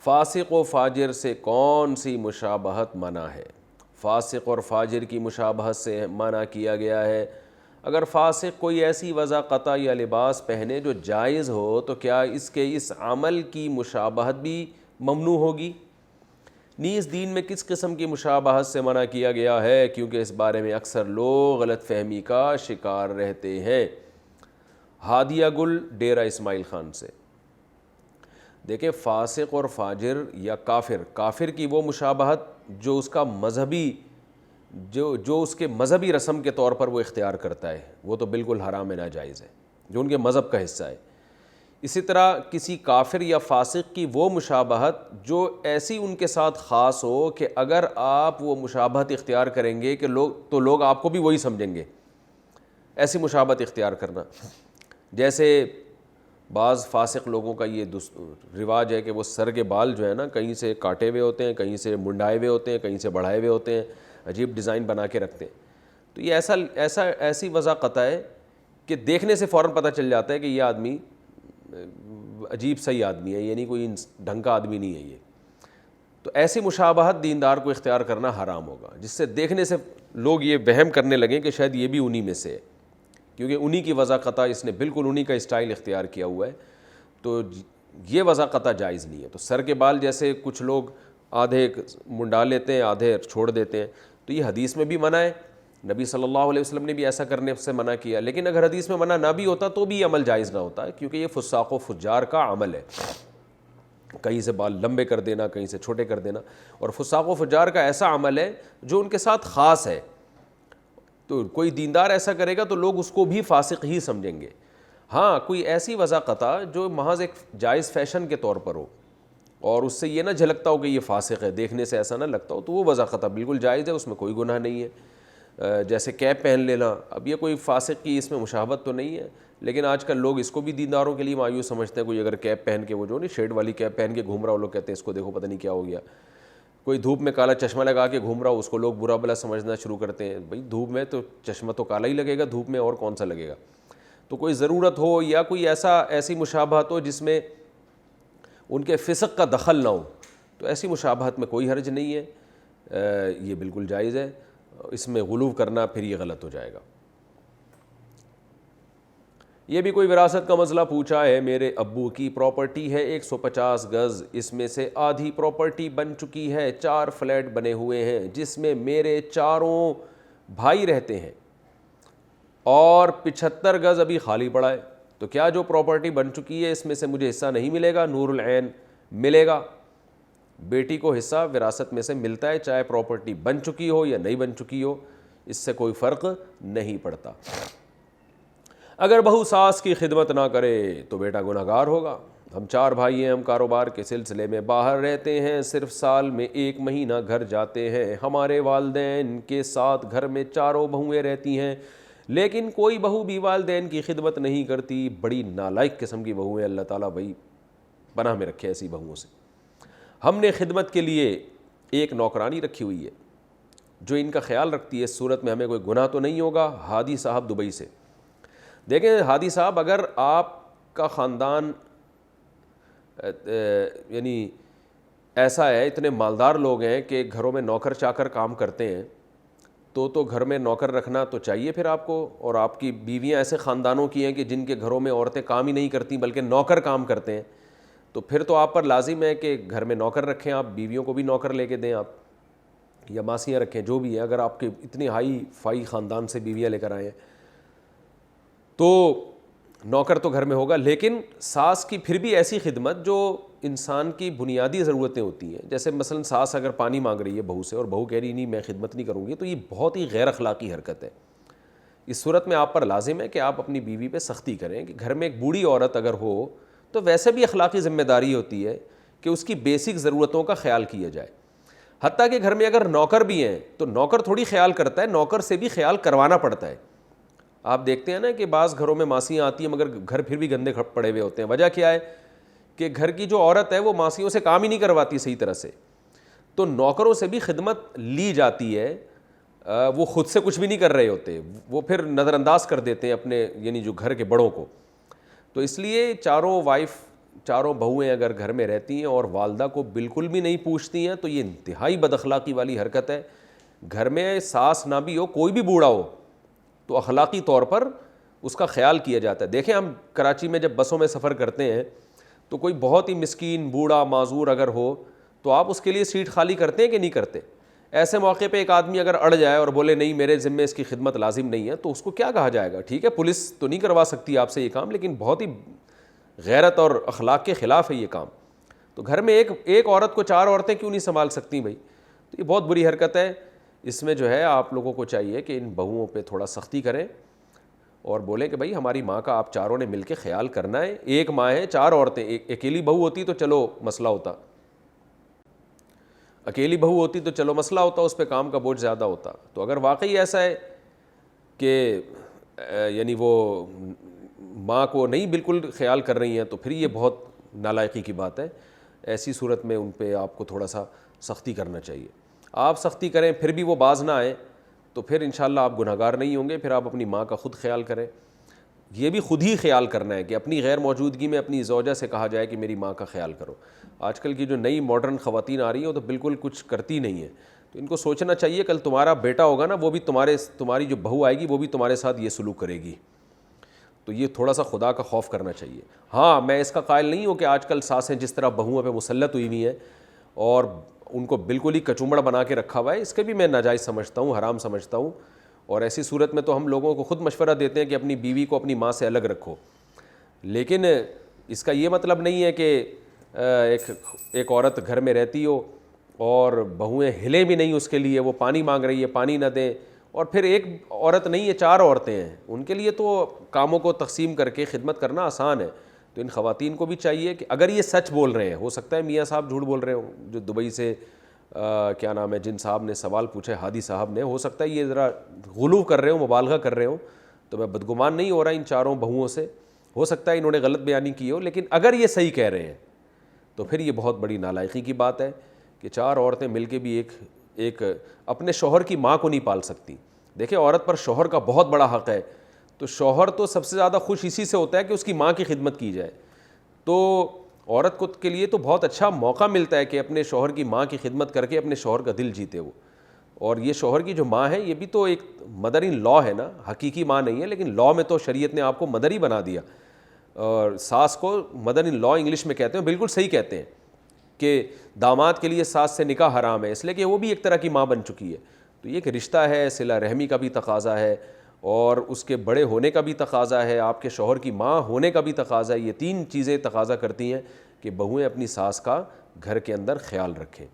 فاسق و فاجر سے کون سی مشابہت منع ہے؟ فاسق اور فاجر کی مشابہت سے منع کیا گیا ہے۔ اگر فاسق کوئی ایسی وضع قطع یا لباس پہنے جو جائز ہو تو کیا اس کے اس عمل کی مشابہت بھی ممنوع ہوگی؟ نیز دین میں کس قسم کی مشابہت سے منع کیا گیا ہے؟ کیونکہ اس بارے میں اکثر لوگ غلط فہمی کا شکار رہتے ہیں۔ ہادیہ گل ڈیرہ اسماعیل خان سے۔ دیکھیں، فاسق اور فاجر یا کافر کی وہ مشابہت جو اس کا مذہبی جو اس کے مذہبی رسم کے طور پر وہ اختیار کرتا ہے، وہ تو بالکل حرام ناجائز ہے، جو ان کے مذہب کا حصہ ہے۔ اسی طرح کسی کافر یا فاسق کی وہ مشابہت جو ایسی ان کے ساتھ خاص ہو کہ اگر آپ وہ مشابہت اختیار کریں گے کہ لوگ آپ کو بھی وہی سمجھیں گے، ایسی مشابہت اختیار کرنا۔ جیسے بعض فاسق لوگوں کا یہ رواج ہے کہ وہ سر کے بال جو ہے نا کہیں سے کاٹے ہوئے ہوتے ہیں، کہیں سے منڈائے ہوئے ہوتے ہیں، کہیں سے بڑھائے ہوئے ہوتے ہیں، عجیب ڈیزائن بنا کے رکھتے ہیں۔ تو یہ ایسی وضع قطع ہے کہ دیکھنے سے فوراً پتہ چل جاتا ہے کہ یہ آدمی عجیب صحیح آدمی ہے، یعنی کوئی ڈھنگ کا آدمی نہیں ہے یہ۔ تو ایسی مشابہت دیندار کو اختیار کرنا حرام ہوگا، جس سے دیکھنے سے لوگ یہ وہم کرنے لگیں کہ شاید یہ بھی انہی میں سے ہے، کیونکہ انہی کی وضع قطع اس نے بالکل انہی کا اسٹائل اختیار کیا ہوا ہے۔ تو یہ وضع قطع جائز نہیں ہے۔ تو سر کے بال جیسے کچھ لوگ آدھے منڈا لیتے ہیں، آدھے چھوڑ دیتے ہیں، تو یہ حدیث میں بھی منع ہے، نبی صلی اللہ علیہ وسلم نے بھی ایسا کرنے سے منع کیا۔ لیکن اگر حدیث میں منع نہ بھی ہوتا تو بھی عمل جائز نہ ہوتا ہے، کیونکہ یہ فساق و فجار کا عمل ہے، کہیں سے بال لمبے کر دینا، کہیں سے چھوٹے کر دینا، اور فساق و فجار کا ایسا عمل ہے جو ان کے ساتھ خاص ہے۔ تو کوئی دیندار ایسا کرے گا تو لوگ اس کو بھی فاسق ہی سمجھیں گے۔ ہاں، کوئی ایسی وضع قطع جو محض ایک جائز فیشن کے طور پر ہو اور اس سے یہ نہ جھلکتا ہو کہ یہ فاسق ہے، دیکھنے سے ایسا نہ لگتا ہو، تو وہ وضع قطع بالکل جائز ہے، اس میں کوئی گناہ نہیں ہے۔ جیسے کیپ پہن لینا، اب یہ کوئی فاسق کی اس میں مشابہت تو نہیں ہے، لیکن آج کل لوگ اس کو بھی دینداروں کے لیے مایوس سمجھتے ہیں۔ کوئی اگر کیپ پہن کے وہ جو نہیں شیڈ والی کیپ پہن کے گھوم رہا ہو، لوگ کہتے ہیں اس کو دیکھو پتہ نہیں کیا ہو گیا۔ کوئی دھوپ میں کالا چشمہ لگا کے گھوم رہا ہو، اس کو لوگ برا بلا سمجھنا شروع کرتے ہیں۔ بھئی دھوپ میں تو چشمہ تو کالا ہی لگے گا، دھوپ میں اور کون سا لگے گا؟ تو کوئی ضرورت ہو یا کوئی ایسی مشابہت ہو جس میں ان کے فسق کا دخل نہ ہو، تو ایسی مشابہت میں کوئی حرج نہیں ہے، یہ بالکل جائز ہے۔ اس میں غلو کرنا پھر یہ غلط ہو جائے گا۔ یہ بھی کوئی وراثت کا مسئلہ پوچھا ہے۔ میرے ابو کی پراپرٹی ہے 150 گز، اس میں سے آدھی پراپرٹی بن چکی ہے، 4 فلیٹ بنے ہوئے ہیں جس میں میرے چاروں بھائی رہتے ہیں، اور 75 گز ابھی خالی پڑا ہے، تو کیا جو پراپرٹی بن چکی ہے اس میں سے مجھے حصہ نہیں ملے گا؟ نور العین ملے گا۔ بیٹی کو حصہ وراثت میں سے ملتا ہے، چاہے پراپرٹی بن چکی ہو یا نہیں بن چکی ہو، اس سے کوئی فرق نہیں پڑتا۔ اگر بہو ساس کی خدمت نہ کرے تو بیٹا گنہگار ہوگا۔ ہم 4 بھائی ہیں، ہم کاروبار کے سلسلے میں باہر رہتے ہیں، صرف سال میں 1 مہینہ گھر جاتے ہیں۔ ہمارے والدین کے ساتھ گھر میں 4 بہویں رہتی ہیں، لیکن کوئی بہو بھی والدین کی خدمت نہیں کرتی۔ بڑی نالائق قسم کی بہو ہیں، اللہ تعالیٰ بھائی پناہ میں رکھے ایسی بہوؤں سے۔ ہم نے خدمت کے لیے ایک نوکرانی رکھی ہوئی ہے جو ان کا خیال رکھتی ہے، اس صورت میں ہمیں کوئی گناہ تو نہیں ہوگا؟ ہادی صاحب دبئی سے۔ دیکھیں ہادی صاحب، اگر آپ کا خاندان یعنی ایسا ہے، اتنے مالدار لوگ ہیں کہ گھروں میں نوکر چاکر کام کرتے ہیں، تو گھر میں نوکر رکھنا تو چاہیے پھر آپ کو، اور آپ کی بیویاں ایسے خاندانوں کی ہیں کہ جن کے گھروں میں عورتیں کام ہی نہیں کرتی بلکہ نوکر کام کرتے ہیں، تو پھر تو آپ پر لازم ہے کہ گھر میں نوکر رکھیں، آپ بیویوں کو بھی نوکر لے کے دیں، آپ یا ماسیاں رکھیں، جو بھی ہے۔ اگر آپ کے اتنے ہائی فائی خاندان سے بیویاں لے کر آئے ہیں تو نوکر تو گھر میں ہوگا، لیکن ساس کی پھر بھی ایسی خدمت جو انسان کی بنیادی ضرورتیں ہوتی ہیں، جیسے مثلا ساس اگر پانی مانگ رہی ہے بہو سے اور بہو کہہ رہی نہیں میں خدمت نہیں کروں گی، تو یہ بہت ہی غیر اخلاقی حرکت ہے۔ اس صورت میں آپ پر لازم ہے کہ آپ اپنی بیوی پہ سختی کریں کہ گھر میں ایک بوڑھی عورت اگر ہو تو ویسے بھی اخلاقی ذمہ داری ہوتی ہے کہ اس کی بیسک ضرورتوں کا خیال کیا جائے۔ حتیٰ کہ گھر میں اگر نوکر بھی ہیں تو نوکر تھوڑی خیال کرتا ہے، نوکر سے بھی خیال کروانا پڑتا ہے۔ آپ دیکھتے ہیں نا کہ بعض گھروں میں ماسیاں آتی ہیں مگر گھر پھر بھی گندے پڑے ہوئے ہوتے ہیں۔ وجہ کیا ہے کہ گھر کی جو عورت ہے وہ ماسیوں سے کام ہی نہیں کرواتی صحیح طرح سے، تو نوکروں سے بھی خدمت لی جاتی ہے، وہ خود سے کچھ بھی نہیں کر رہے ہوتے، وہ پھر نظر انداز کر دیتے ہیں اپنے یعنی جو گھر کے بڑوں کو۔ تو اس لیے چاروں وائف چاروں بہویں اگر گھر میں رہتی ہیں اور والدہ کو بالکل بھی نہیں پوچھتی ہیں تو یہ انتہائی بد اخلاقی والی حرکت ہے. گھر میں ساس نہ بھی ہو, کوئی بھی بوڑھا ہو, تو اخلاقی طور پر اس کا خیال کیا جاتا ہے. دیکھیں ہم کراچی میں جب بسوں میں سفر کرتے ہیں تو کوئی بہت ہی مسکین بوڑھا معذور اگر ہو تو آپ اس کے لیے سیٹ خالی کرتے ہیں کہ نہیں کرتے؟ ایسے موقع پہ ایک آدمی اگر اڑ جائے اور بولے نہیں میرے ذمے اس کی خدمت لازم نہیں ہے, تو اس کو کیا کہا جائے گا؟ ٹھیک ہے پولیس تو نہیں کروا سکتی آپ سے یہ کام, لیکن بہت ہی غیرت اور اخلاق کے خلاف ہے یہ کام. تو گھر میں ایک عورت کو 4 عورتیں کیوں نہیں سنبھال سکتی بھائی؟ تو یہ بہت بری حرکت ہے. اس میں جو ہے آپ لوگوں کو چاہیے کہ ان بہوؤں پہ تھوڑا سختی کریں اور بولیں کہ بھائی ہماری ماں کا آپ چاروں نے مل کے خیال کرنا ہے. ایک ماں ہے, 4 عورتیں, ایک اکیلی بہو ہوتی تو چلو مسئلہ ہوتا, اکیلی بہو ہوتی تو چلو مسئلہ ہوتا, اس پہ کام کا بوجھ زیادہ ہوتا. تو اگر واقعی ایسا ہے کہ یعنی وہ ماں کو نہیں بالکل خیال کر رہی ہیں تو پھر یہ بہت نالائقی کی بات ہے. ایسی صورت میں ان پہ آپ کو تھوڑا سا سختی کرنا چاہیے. آپ سختی کریں پھر بھی وہ باز نہ آئیں تو پھر انشاءاللہ آپ گنہگار نہیں ہوں گے. پھر آپ اپنی ماں کا خود خیال کریں. یہ بھی خود ہی خیال کرنا ہے کہ اپنی غیر موجودگی میں اپنی زوجہ سے کہا جائے کہ میری ماں کا خیال کرو. آج کل کی جو نئی ماڈرن خواتین آ رہی ہیں وہ تو بالکل کچھ کرتی نہیں ہیں. تو ان کو سوچنا چاہیے کل تمہارا بیٹا ہوگا نا, وہ بھی تمہاری جو بہو آئے گی وہ بھی تمہارے ساتھ یہ سلوک کرے گی. تو یہ تھوڑا سا خدا کا خوف کرنا چاہیے. ہاں میں اس کا قائل نہیں ہوں کہ آج کل ساسیں جس طرح بہوؤں پہ مسلط ہوئی ہوئی ہیں اور ان کو بالکل ہی کچومڑ بنا کے رکھا ہوا ہے, اس کے بھی میں ناجائز سمجھتا ہوں, حرام سمجھتا ہوں. اور ایسی صورت میں تو ہم لوگوں کو خود مشورہ دیتے ہیں کہ اپنی بیوی کو اپنی ماں سے الگ رکھو. لیکن اس کا یہ مطلب نہیں ہے کہ ایک عورت گھر میں رہتی ہو اور بہویں ہلیں بھی نہیں اس کے لیے, وہ پانی مانگ رہی ہے پانی نہ دیں, اور پھر ایک عورت نہیں ہے 4 عورتیں ہیں, ان کے لیے تو کاموں کو تقسیم کر کے خدمت کرنا آسان ہے. تو ان خواتین کو بھی چاہیے کہ اگر یہ سچ بول رہے ہیں, ہو سکتا ہے میاں صاحب جھوٹ بول رہے ہوں, جو دبئی سے کیا نام ہے جن صاحب نے سوال پوچھے, ہادی صاحب نے, ہو سکتا ہے یہ ذرا غلو کر رہے ہوں, مبالغہ کر رہے ہوں. تو میں بدگمان نہیں ہو رہا ان چاروں بہوؤں سے, ہو سکتا ہے انہوں نے غلط بیانی کی ہو, لیکن اگر یہ صحیح کہہ رہے ہیں تو پھر یہ بہت بڑی نالائقی کی بات ہے کہ 4 عورتیں مل کے بھی ایک اپنے شوہر کی ماں کو نہیں پال سکتی. دیکھیں عورت پر شوہر کا بہت بڑا حق ہے, تو شوہر تو سب سے زیادہ خوش اسی سے ہوتا ہے کہ اس کی ماں کی خدمت کی جائے. تو عورت کو کے لیے تو بہت اچھا موقع ملتا ہے کہ اپنے شوہر کی ماں کی خدمت کر کے اپنے شوہر کا دل جیتے وہ. اور یہ شوہر کی جو ماں ہے یہ بھی تو ایک مدر ان لا ہے نا, حقیقی ماں نہیں ہے, لیکن لا میں تو شریعت نے آپ کو مدر ہی بنا دیا. اور ساس کو مدر ان لا انگلش میں کہتے ہیں, بالکل صحیح کہتے ہیں کہ داماد کے لیے ساس سے نکاح حرام ہے, اس لیے کہ وہ بھی ایک طرح کی ماں بن چکی ہے. تو یہ ایک رشتہ ہے, صلہ رحمی کا بھی تقاضا ہے اور اس کے بڑے ہونے کا بھی تقاضا ہے, آپ کے شوہر کی ماں ہونے کا بھی تقاضا ہے. یہ 3 چیزیں تقاضا کرتی ہیں کہ بہویں اپنی ساس کا گھر کے اندر خیال رکھیں.